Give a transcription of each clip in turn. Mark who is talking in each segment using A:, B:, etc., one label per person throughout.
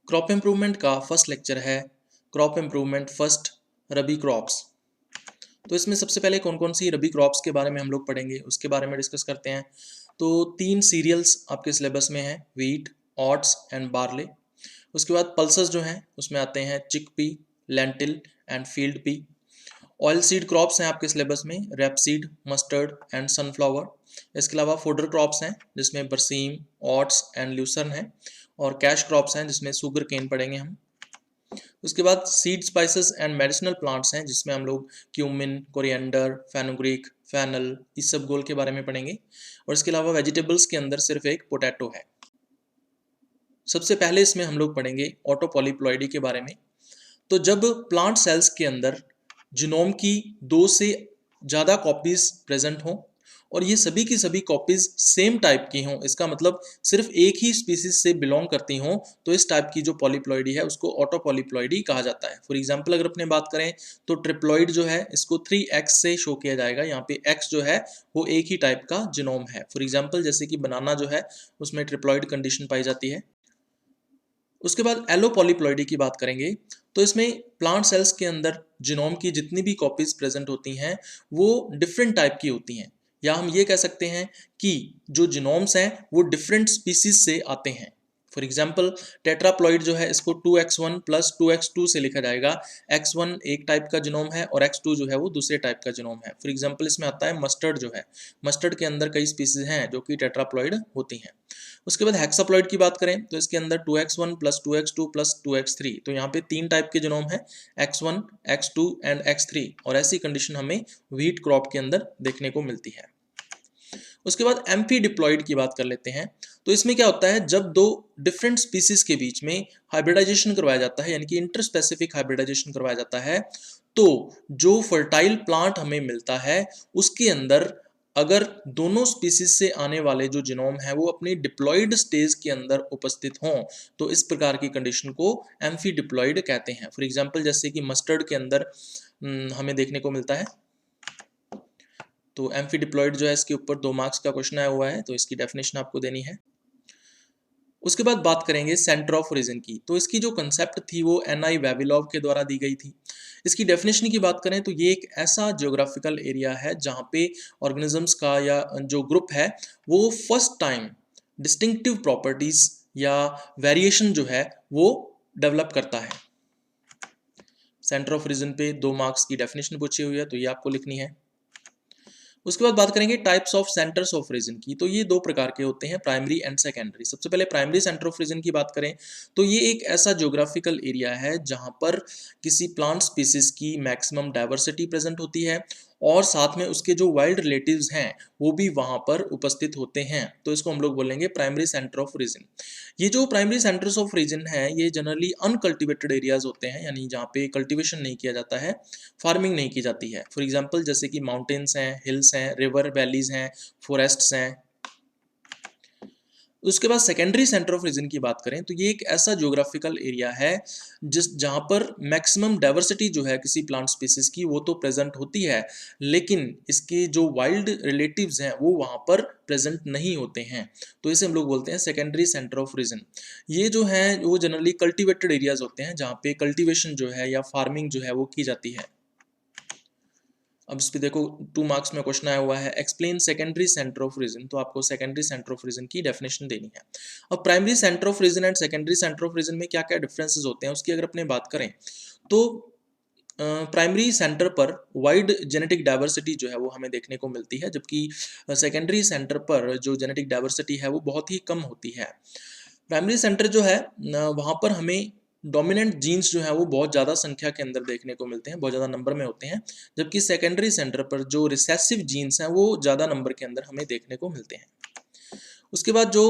A: Crop improvement का first lecture है crop improvement first रबी crops. तो इसमें सबसे पहले कौन कौन सी रबी क्रॉप्स के बारे में हम लोग पढ़ेंगे उसके बारे में डिस्कस करते हैं। तो 3 सीरियल्स आपके सिलेबस में है, व्हीट, ऑट्स एंड बार्ले। उसके बाद पल्सेस जो हैं उसमें आते हैं chickpea, lentil and field P. Oil seed crops हैं आपके सिलेबस में, रेपसीड, मस्टर्ड एंड सनफ्लावर। इसके अलावा फोडर क्रॉप्स हैं जिसमें बरसीम, ऑट्स एंड ल्यूसर्न है। और कैश क्रॉप्स हैं जिसमें शुगर केन पढ़ेंगे हम। उसके बाद seed spices and medicinal plants हैं जिसमें हम लोग क्यूमिन, कोरिएंडर, फेनुग्रीक, फेनल, इसबगोल के बारे में पढ़ेंगे। और इसके अलावा वेजिटेबल्स के अंदर सिर्फ एक पोटैटो है। सबसे पहले इसमें हम लोग पढ़ेंगे ऑटोपॉलीप्लॉइडी के बारे में। तो जब प्लांट सेल्स के अंदर जीनोम की 2 से ज़्यादा कॉपीज प्रेजेंट हों और ये सभी की सभी कॉपीज सेम टाइप की हों, इसका मतलब सिर्फ एक ही स्पीसीज से बिलोंग करती हों, तो इस टाइप की जो पॉलीप्लॉइडी है उसको ऑटोपॉलीप्लॉइडी कहा जाता है। फॉर एग्जांपल अगर अपने बात करें तो ट्रिप्लॉइड जो है इसको 3x से शो किया जाएगा। यहाँ पे x जो है वो एक ही टाइप का जीनोम है। फॉर एग्जाम्पल जैसे कि बनाना जो है उसमें ट्रिप्लॉइड कंडीशन पाई जाती है। उसके बाद एलोपॉलीप्लॉइडी की बात करेंगे तो इसमें प्लांट सेल्स के अंदर जीनोम की जितनी भी कॉपीज प्रेजेंट होती हैं वो डिफरेंट टाइप की होती हैं, या हम ये कह सकते हैं कि जो जीनोम्स हैं वो डिफरेंट स्पीसीज से आते हैं। फॉर एग्जाम्पल टेट्राप्लॉइड जो है इसको 2x1 प्लस 2x2 से लिखा जाएगा। x1 एक टाइप का जीनोम है और x2 जो है वो दूसरे टाइप का जीनोम है। फॉर एग्जाम्पल इसमें आता है मस्टर्ड जो है, मस्टर्ड के अंदर कई स्पीसीज हैं जो कि टेट्राप्लॉइड होती हैं। उसके बाद हेक्साप्लॉइड की बात करें तो इसके अंदर 2x1 plus 2x2 plus 2x3, तो यहाँ पे 3 टाइप के जीनोम है, x1, x2 एंड x3। और ऐसी कंडीशन हमें व्हीट क्रॉप के अंदर देखने को मिलती है। उसके बाद एम्फी डिप्लॉइड की बात कर लेते हैं। तो इसमें क्या होता है, जब 2 डिफरेंट स्पीसीज के बीच में हाइब्रिडाइजेशन करवाया जाता है, यानी कि इंटरस्पेसिफिक हाइब्रिडाइजेशन करवाया जाता है, तो जो फर्टाइल प्लांट हमें मिलता है उसके अंदर अगर दोनों स्पीसीज से आने वाले जो जीनोम है वो अपनी डिप्लॉइड स्टेज के अंदर उपस्थित हों, तो इस प्रकार की कंडीशन को एम्फी डिप्लॉइड कहते हैं। फॉर एग्जांपल जैसे कि मस्टर्ड के अंदर हमें देखने को मिलता है। तो एम्फी डिप्लॉइड जो है इसके ऊपर 2 मार्क्स का क्वेश्चन आया हुआ है, तो इसकी डेफिनेशन आपको देनी है। उसके बाद बात करेंगे सेंटर ऑफ ओरिजिन की। तो इसकी जो कंसेप्ट थी वो एन.आई. वेविलोव के द्वारा दी गई थी। इसकी डेफिनेशन की बात करें तो ये एक ऐसा ज्योग्राफिकल एरिया है जहाँ पे ऑर्गेनिजम्स का या जो ग्रुप है वो फर्स्ट टाइम डिस्टिंक्टिव प्रॉपर्टीज या वेरिएशन जो है वो डेवलप करता है। सेंटर ऑफ ओरिजिन पे 2 मार्क्स की डेफिनेशन पूछी हुई है, तो ये आपको लिखनी है। उसके बाद बात करेंगे types of centres of region की। तो ये 2 प्रकार के होते हैं, प्राइमरी एंड सेकेंडरी। सबसे पहले प्राइमरी सेंटर ऑफ रीजन की बात करें तो ये एक ऐसा ज्योग्राफिकल एरिया है जहां पर किसी प्लांट स्पीसीज की मैक्सिमम डाइवर्सिटी प्रेजेंट होती है और साथ में उसके जो वाइल्ड रिलेटिव्स हैं वो भी वहां पर उपस्थित होते हैं, तो इसको हम लोग बोलेंगे प्राइमरी सेंटर ऑफ रीजन। ये जो प्राइमरी सेंटर्स ऑफ रीजन है ये जनरली अनकल्टिवेटेड एरियाज होते हैं, यानी जहाँ पे कल्टिवेशन नहीं किया जाता है, फार्मिंग नहीं की जाती है। फॉर एग्जांपल जैसे कि माउंटेन्स हैं, हिल्स हैं, रिवर वैलीज हैं, फॉरेस्ट्स हैं। उसके बाद सेकेंडरी सेंटर ऑफ रीजन की बात करें तो ये एक ऐसा ज्योग्राफिकल एरिया है जहां पर मैक्सिमम डाइवर्सिटी जो है किसी प्लांट स्पीसीज की वो तो प्रेजेंट होती है, लेकिन इसके जो वाइल्ड रिलेटिव्स हैं वो वहां पर प्रेजेंट नहीं होते हैं, तो इसे हम लोग बोलते हैं सेकेंडरी सेंटर ऑफ रीजन। ये जो है वो जनरली कल्टिवेटेड एरियाज होते हैं जहाँ पे कल्टिवेशन जो है या फार्मिंग जो है वो की जाती है। अब इस पे देखो 2 मार्क्स में क्वेश्चन आया हुआ है, explain secondary centre of region. तो आपको सेकेंडरी सेंटर ऑफ रीजन की डेफिनेशन देनी है। अब primary centre of region and secondary centre of region में क्या क्या डिफरेंसेस होते हैं उसकी अगर अपने बात करें तो प्राइमरी सेंटर पर वाइड जेनेटिक डाइवर्सिटी जो है वो हमें देखने को मिलती है, जबकि सेकेंडरी सेंटर पर जो जेनेटिक डाइवर्सिटी है वो बहुत ही कम होती है। प्राइमरी सेंटर जो है वहाँ पर हमें डोमिनेंट जीन्स जो है वो बहुत ज़्यादा संख्या के अंदर देखने को मिलते हैं, बहुत ज़्यादा नंबर में होते हैं, जबकि सेकेंडरी सेंटर पर जो रिसेसिव जीन्स हैं वो ज़्यादा नंबर के अंदर हमें देखने को मिलते हैं। उसके बाद जो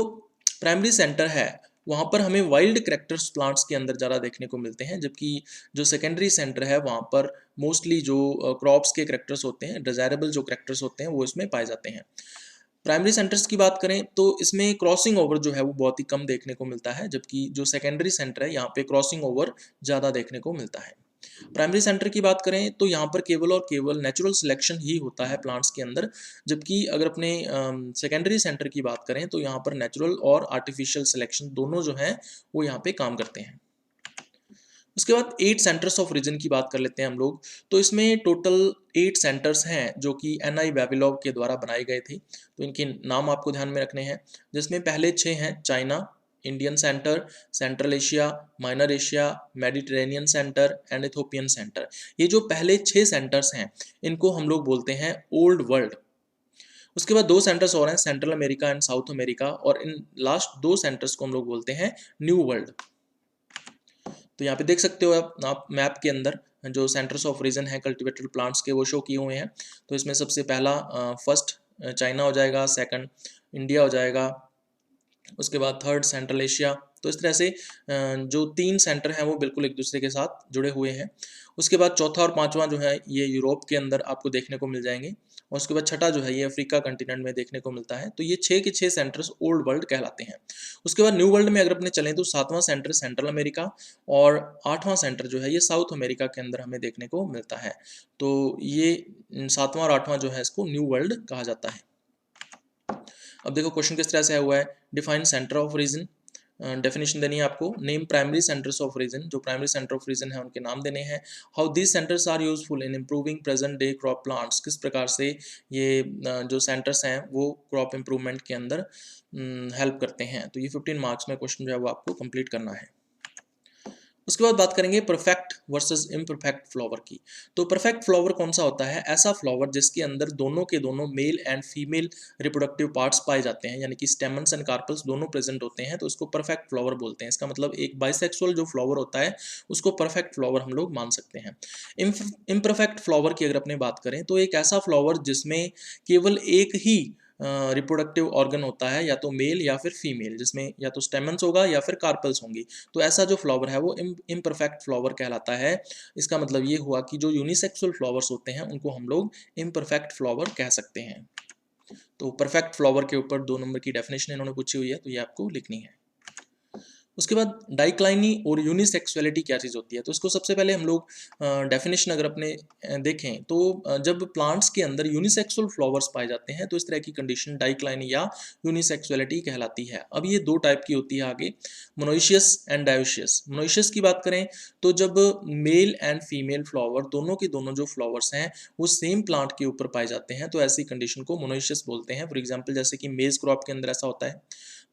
A: प्राइमरी सेंटर है वहाँ पर हमें वाइल्ड कैरेक्टर्स प्लांट्स के अंदर ज़्यादा देखने को मिलते हैं, जबकि जो सेकेंडरी सेंटर है वहाँ पर मोस्टली जो क्रॉप्स के कैरेक्टर्स होते हैं, डिजायरेबल जो कैरेक्टर्स होते हैं वो इसमें पाए जाते हैं। प्राइमरी सेंटर्स की बात करें तो इसमें क्रॉसिंग ओवर जो है वो बहुत ही कम देखने को मिलता है, जबकि जो सेकेंडरी सेंटर है यहाँ पे क्रॉसिंग ओवर ज़्यादा देखने को मिलता है। प्राइमरी सेंटर की बात करें तो यहाँ पर केवल और केवल नेचुरल सिलेक्शन ही होता है प्लांट्स के अंदर, जबकि अगर अपने सेकेंडरी सेंटर की बात करें तो यहाँ पर नेचुरल और आर्टिफिशियल सिलेक्शन दोनों जो हैं वो यहाँ पे काम करते हैं। उसके बाद 8 सेंटर्स ऑफ रीजन की बात कर लेते हैं हम लोग। तो इसमें टोटल 8 सेंटर्स हैं जो कि एन.आई. वाविलोव के द्वारा बनाए गए थे। तो इनके नाम आपको ध्यान में रखने हैं, जिसमें पहले 6 हैं China, Indian centre, central Asia, minor Asia, Mediterranean centre and Ethiopian centre. ये जो पहले 6 सेंटर्स हैं इनको हम लोग बोलते हैं ओल्ड वर्ल्ड। उसके बाद 2 सेंटर्स और हैं, central America and south America, और इन लास्ट 2 सेंटर्स को हम लोग बोलते हैं न्यू वर्ल्ड। तो यहाँ पे देख सकते हो आप मैप के अंदर जो सेंटर्स ऑफ रीजन है कल्टिवेटेड प्लांट्स के वो शो किए हुए हैं। तो इसमें सबसे पहला फर्स्ट चाइना हो जाएगा, सेकंड इंडिया हो जाएगा, उसके बाद थर्ड सेंट्रल एशिया। तो इस तरह से जो 3 सेंटर हैं वो बिल्कुल एक दूसरे के साथ जुड़े हुए हैं। उसके बाद चौथा और पांचवा जो है ये यूरोप के अंदर आपको देखने को मिल जाएंगे, और उसके बाद छठा जो है ये अफ्रीका कंटिनेंट में देखने को मिलता है। तो ये 6 के 6 सेंटर्स ओल्ड वर्ल्ड कहलाते हैं। उसके बाद न्यू वर्ल्ड में अगर अपने चलें तो 7वां सेंटर सेंट्रल अमेरिका, और 8वां सेंटर जो है ये साउथ अमेरिका के अंदर हमें देखने को मिलता है। तो ये 7वां और 8वां जो है इसको न्यू वर्ल्ड कहा जाता है। अब देखो क्वेश्चन किस तरह से आया हुआ है, define centre of region. Definition देनी है आपको, name primary centres of region, जो प्राइमरी सेंटर ऑफ रीजन है उनके नाम देने हैं। How these centres are useful in improving present day crop plants, किस प्रकार से ये जो सेंटर्स हैं वो क्रॉप इम्प्रूवमेंट के अंदर हेल्प करते हैं। तो ये 15 मार्क्स में क्वेश्चन जो है वो आपको कंप्लीट करना है। उसके बाद बात करेंगे परफेक्ट वर्सेस इम्परफेक्ट फ्लावर की। तो परफेक्ट फ्लावर कौन सा होता है, ऐसा फ्लावर जिसके अंदर दोनों के दोनों male and female reproductive parts पाए जाते हैं, यानी कि स्टेमन्स एंड कार्पल्स दोनों प्रेजेंट होते हैं, तो इसको परफेक्ट फ्लावर बोलते हैं। इसका मतलब एक बाइसेक्सुअल जो फ्लावर होता है उसको परफेक्ट फ्लावर हम लोग मान सकते हैं। इम्परफेक्ट फ्लावर की अगर अपने बात करें तो एक ऐसा फ्लावर जिसमें केवल एक ही रिप्रोडक्टिव ऑर्गन होता है, या तो मेल या फिर फीमेल, जिसमें या तो स्टेमन्स होगा या फिर कार्पल्स होंगी। तो ऐसा जो फ्लावर है वो इम्परफेक्ट फ्लावर कहलाता है। इसका मतलब ये हुआ कि जो यूनिसेक्सुअल फ्लावर्स होते हैं उनको हम लोग इम्परफेक्ट फ्लावर कह सकते हैं। तो परफेक्ट फ्लावर के ऊपर 2 नंबर की डेफिनेशन इन्होंने पूछी हुई है, तो ये आपको लिखनी है। उसके बाद डाइक्लाइनी और यूनिसेक्सुअलिटी क्या चीज़ होती है, तो इसको सबसे पहले हम लोग डेफिनेशन अगर अपने देखें तो जब प्लांट्स के अंदर यूनिसेक्सुअल फ्लावर्स पाए जाते हैं तो इस तरह की कंडीशन डाइक्लाइनी या यूनिसेक्सुअलिटी कहलाती है। अब ये 2 टाइप की होती है आगे, मोनोइशियस एंड डायोशियस। मोनोइशियस की बात करें तो जब मेल एंड फीमेल फ्लावर दोनों के दोनों जो फ्लावर्स हैं वो सेम प्लांट के ऊपर पाए जाते हैं, तो ऐसी कंडीशन को मोनोइशियस बोलते हैं। फॉर एग्जाम्पल जैसे कि मेज क्रॉप के अंदर ऐसा होता है।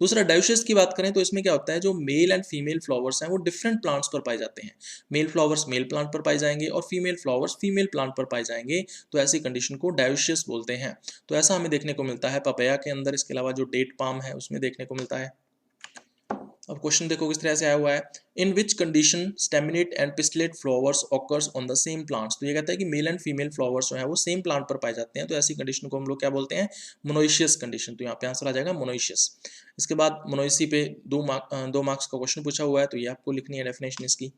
A: दूसरा डायोशियस की बात करें तो इसमें क्या होता है, जो मेल एंड फीमेल फ्लावर्स हैं वो डिफरेंट प्लांट्स पर पाए जाते हैं। मेल फ्लावर्स मेल प्लांट पर पाए जाएंगे और फीमेल फ्लावर्स फीमेल प्लांट पर पाए जाएंगे, तो ऐसी कंडीशन को डायोशियस बोलते हैं। तो ऐसा हमें देखने को मिलता है पपाया के अंदर, इसके अलावा जो डेट पाम है उसमें देखने को मिलता है। अब क्वेश्चन देखो किस तरह से आया हुआ है, in which condition staminate and pistillate flowers occurs on the same plants. तो ये कहता है कि मेल एंड फीमेल फ्लावर्स जो है वो सेम प्लांट पर पाए जाते हैं, तो ऐसी कंडीशन को हम लोग क्या बोलते हैं, मोनोइशियस कंडीशन। तो यहाँ पे आंसर आ जाएगा मोनोइशियस। इसके बाद मोनोइसी पे 2 मार्क्स का क्वेश्चन पूछा हुआ है, तो ये आपको लिखनी है डेफिनेशन इसकी।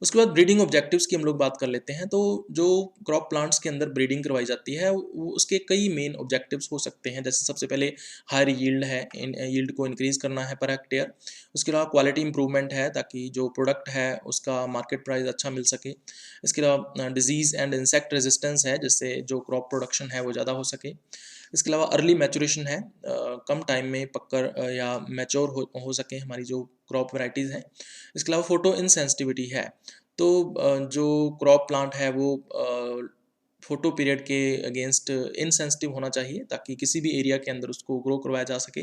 A: उसके बाद ब्रीडिंग ऑब्जेक्टिव्स की हम लोग बात कर लेते हैं। तो जो क्रॉप प्लांट्स के अंदर ब्रीडिंग करवाई जाती है वो उसके कई मेन ऑब्जेक्टिव्स हो सकते हैं। जैसे सबसे पहले हायर यील्ड है, यील्ड को इंक्रीज करना है पर हेक्टेयर। उसके अलावा क्वालिटी इंप्रूवमेंट है ताकि जो प्रोडक्ट है उसका मार्केट प्राइस अच्छा मिल सके। इसके अलावा डिजीज़ एंड इंसेक्ट रेजिस्टेंस है, जिससे जो क्रॉप प्रोडक्शन है वो ज़्यादा हो सके। इसके अलावा अर्ली मैचुरेशन है, कम टाइम में पककर या मैच्योर हो सके हमारी जो क्रॉप वैराइटीज़ हैं। इसके अलावा फोटो इनसेंसिटिविटी है, तो जो क्रॉप प्लांट है वो फोटो पीरियड के अगेंस्ट इनसेंसिटिव होना चाहिए ताकि किसी भी एरिया के अंदर उसको ग्रो करवाया जा सके।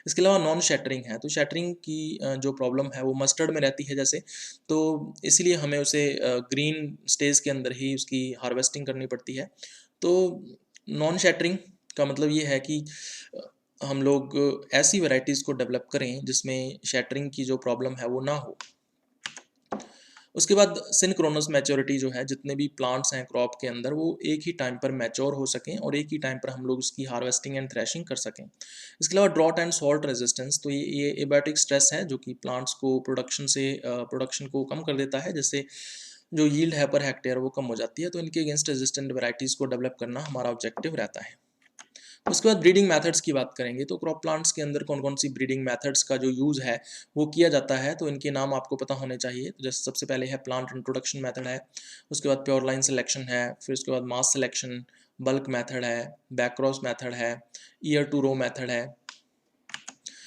A: इसके अलावा नॉन शैटरिंग है, तो शैटरिंग की जो प्रॉब्लम है वो मस्टर्ड में रहती है जैसे, तो इसीलिए हमें उसे ग्रीन स्टेज के अंदर ही उसकी हार्वेस्टिंग करनी पड़ती है। तो नॉन शैटरिंग का मतलब ये है कि हम लोग ऐसी वैरायटीज़ को डेवलप करें जिसमें शैटरिंग की जो प्रॉब्लम है वो ना हो। उसके बाद सिंक्रोनस मैच्योरिटी जो है, जितने भी प्लांट्स हैं क्रॉप के अंदर वो एक ही टाइम पर मैच्योर हो सकें और एक ही टाइम पर हम लोग उसकी हार्वेस्टिंग एंड थ्रेशिंग कर सकें। इसके अलावा ड्रॉट एंड सॉल्ट रेजिस्टेंस, तो ये एबायोटिक स्ट्रेस है जो कि प्लांट्स को प्रोडक्शन को कम कर देता है, जिससे जो यील्ड है पर हेक्टेयर वो कम हो जाती है। तो इनके अगेंस्ट रेजिस्टेंट वैरायटीज़ को डेवलप करना हमारा ऑब्जेक्टिव रहता है। उसके बाद ब्रीडिंग मेथड्स की बात करेंगे, तो क्रॉप प्लांट्स के अंदर कौन कौन सी ब्रीडिंग मेथड्स का जो यूज़ है वो किया जाता है, तो इनके नाम आपको पता होने चाहिए। तो जैसे सबसे पहले है प्लांट इंट्रोडक्शन मेथड है, उसके बाद प्योर लाइन सिलेक्शन है, फिर उसके बाद मास सिलेक्शन, बल्क मेथड है, बैकक्रॉस मेथड है, ईयर टू रो मेथड है।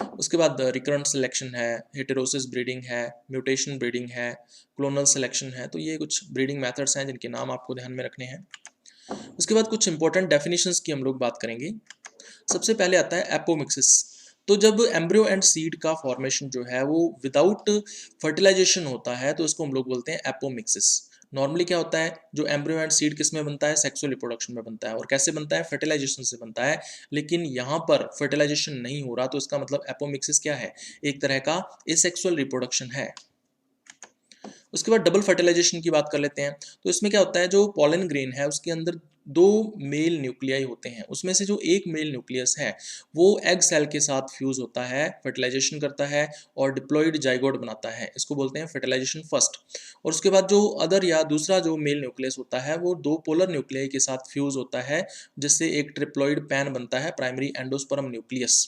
A: उसके बाद रिकरेंट सिलेक्शन है, हेटेरोसिस ब्रीडिंग है, म्यूटेशन ब्रीडिंग है, क्लोनल सिलेक्शन है। तो ये कुछ ब्रीडिंग मेथड्स हैं जिनके नाम आपको ध्यान में रखने हैं। उसके बाद कुछ इंपॉर्टेंट डेफिनेशंस की हम लोग बात करेंगे। सबसे पहले आता है एपोमिक्सिस। तो जब एम्ब्रियो एंड सीड का फॉर्मेशन जो है वो विदाउट फर्टिलाइजेशन होता है तो इसको हम लोग बोलते हैं एपोमिक्सिस। नॉर्मली क्या होता है, जो एम्ब्रियो एंड सीड किस में बनता है, सेक्सुअल रिप्रोडक्शन में बनता है। और कैसे बनता है, फर्टिलाइजेशन से बनता है। लेकिन यहाँ पर फर्टिलाइजेशन नहीं हो रहा तो इसका मतलब एपोमिक्सिस क्या है, एक तरह का एसेक्सुअल रिप्रोडक्शन है। उसके बाद डबल फर्टिलाइजेशन की बात कर लेते हैं। तो इसमें क्या होता है, जो पॉलन ग्रेन है उसके अंदर दो मेल न्यूक्लियाई होते हैं, उसमें से जो एक मेल न्यूक्लियस है वो एग सेल के साथ फ्यूज होता है, फर्टिलाइजेशन करता है और डिप्लॉइड जाइगोट बनाता है। इसको बोलते हैं फर्टिलाइजेशन फर्स्ट। और उसके बाद जो अदर या दूसरा जो मेल न्यूक्लियस होता है वो दो पोलर न्यूक्लियाई के साथ फ्यूज होता है, जिससे एक ट्रिप्लॉइड पैन बनता है, प्राइमरी एंडोस्पर्म न्यूक्लियस।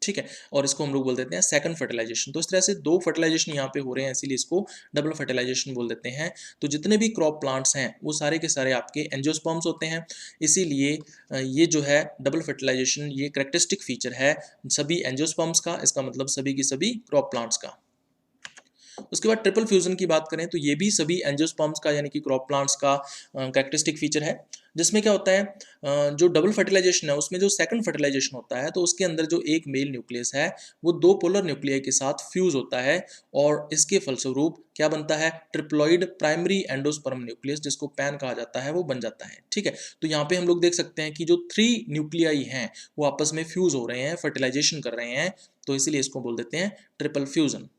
A: ठीक है, और इसको हम लोग बोल देते हैं सेकंड फर्टिलाइजेशन। तो इस तरह से दो फर्टिलाइजेशन यहाँ पे हो रहे हैं, इसीलिए इसको डबल फर्टिलाइजेशन बोल देते हैं। तो जितने भी क्रॉप प्लांट्स हैं वो सारे के सारे आपके एंजियोस्पर्म्स होते हैं, इसीलिए ये जो है डबल फर्टिलाइजेशन ये करेक्टरिस्टिक फीचर है सभी एंजियोस्पर्म्स का, इसका मतलब सभी की सभी क्रॉप प्लांट्स का। उसके बाद ट्रिपल फ्यूजन की बात करें तो ये भी सभी एंजियोस्पर्म्स का यानी कि क्रॉप प्लांट्स का कैरेक्टरिस्टिक फीचर है, जिसमें क्या होता है, जो डबल फर्टिलाइजेशन है उसमें जो सेकंड फर्टिलाइजेशन होता है तो उसके अंदर जो एक मेल न्यूक्लियस है वो दो पोलर न्यूक्लियाई के साथ फ्यूज होता है और इसके फलस्वरूप क्या बनता है, ट्रिप्लॉइड प्राइमरी एंडोस्पर्म न्यूक्लियस, जिसको पैन कहा जाता है, वो बन जाता है। ठीक है, तो यहाँ पे हम लोग देख सकते हैं कि जो 3 न्यूक्लियाई हैं वो आपस में फ्यूज हो रहे हैं, फर्टिलाइजेशन कर रहे हैं, तो इसीलिए इसको बोल देते हैं ट्रिपल फ्यूजन।